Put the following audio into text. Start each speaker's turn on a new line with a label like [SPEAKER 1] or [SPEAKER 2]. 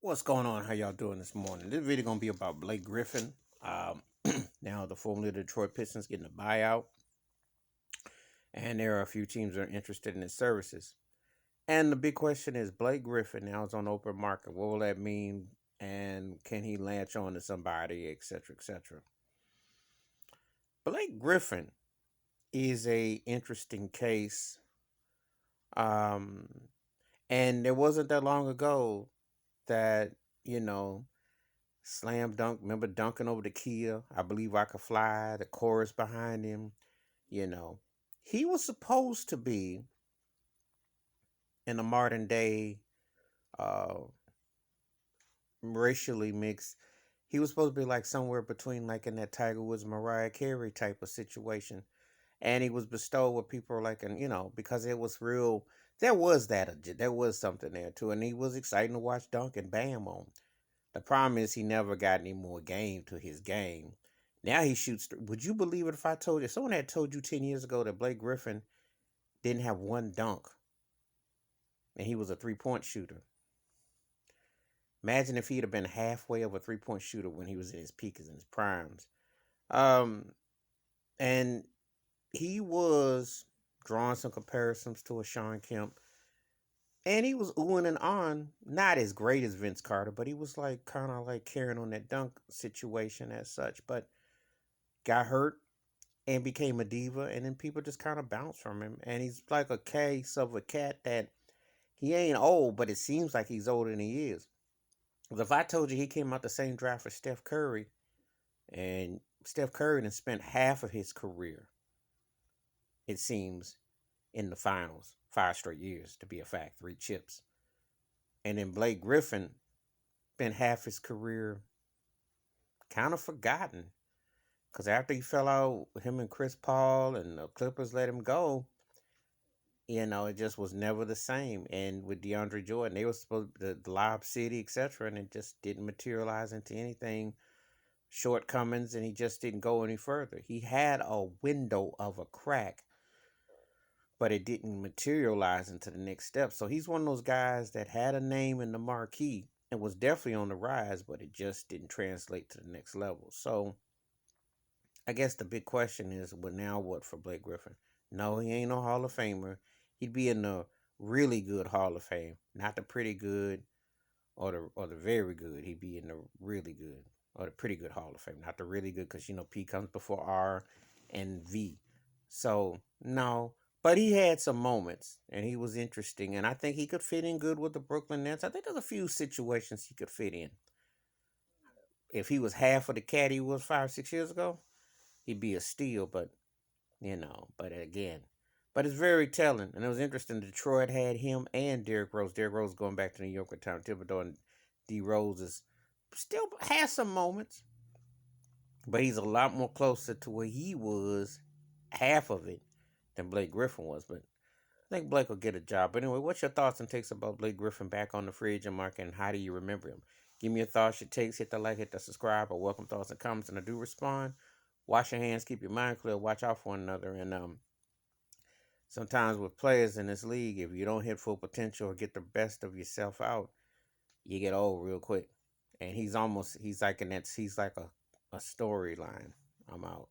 [SPEAKER 1] What's going on? How y'all doing this morning? This video gonna be about Blake Griffin. Um, now the formerly Detroit Pistons getting a buyout, and there are a few teams that are interested in his services. And the big question is Blake Griffin now is on the open market. What will that mean? And can he latch on to somebody, etc., etc. Blake Griffin is a interesting case. Um, and it wasn't that long ago that you know Slam dunk. Remember dunking over the Kia? I believe I could fly. The chorus behind him. You know, he was supposed to be in a modern day, uh, racially mixed. He was supposed to be like somewhere between like in that Tiger Woods Mariah Carey type of situation, and he was bestowed with people like, and because it was real. There was something there too, and he was exciting to watch dunk and bam on. The problem is he never got any more game to his game. Now he shoots. Would you believe it if I told you? Someone had told you 10 years ago that Blake Griffin didn't have one dunk and he was a 3-point shooter. Imagine if he'd have been halfway of a 3-point shooter when he was in his peak, in his primes. Um, and he was drawing some comparisons to a Sean Kemp. And he was oohing and on, not as great as Vince Carter, but he was like kind of like carrying on that dunk situation as such. But got hurt and became a diva, and then people just kind of bounced from him. And he's like a case of a cat that he ain't old, but it seems like he's older than he is. Because if I told you he came out the same draft as Steph Curry, and Steph Curry then spent half of his career, it seems, in the finals, 5 straight years to be a fact, 3 chips. And then Blake Griffin spent half his career kind of forgotten. Because after he fell out, him and Chris Paul and the Clippers let him go, it just was never the same. And with DeAndre Jordan, they were supposed to the Lob City, etc., and it just didn't materialize into anything. Shortcomings, and he just didn't go any further. He had a window of a crack, but it didn't materialize into the next step. So he's one of those guys that had a name in the marquee and was definitely on the rise, but it just didn't translate to the next level. So I guess the big question is, well, now what for Blake Griffin? No, he ain't no Hall of Famer. He'd be in the really good Hall of Fame, not the pretty good or the very good. He'd be in the really good or the pretty good Hall of Fame, not the really good, because P comes before R and V. So no, but he had some moments and he was interesting, and I think he could fit in good with the Brooklyn Nets. I think there's a few situations he could fit in. If he was half of the cat he was 5, 6 years ago, he'd be a steal. But again, but it's very telling, and it was interesting. Detroit had him and Derrick Rose. Derrick Rose going back to New York with Tom Thibodeau, and D Rose is still has some moments, but he's a lot more closer to where he was, half of it, than Blake Griffin was. But I think Blake will get a job. But anyway, what's your thoughts and takes about Blake Griffin back on the free agent market, and how do you remember him? Give me your thoughts, your takes, hit the like, hit the subscribe. I welcome thoughts and comments, and I do respond. Wash your hands, keep your mind clear, watch out for one another, and sometimes with players in this league, if you don't hit full potential or get the best of yourself out, you get old real quick. And he's like a storyline. I'm out.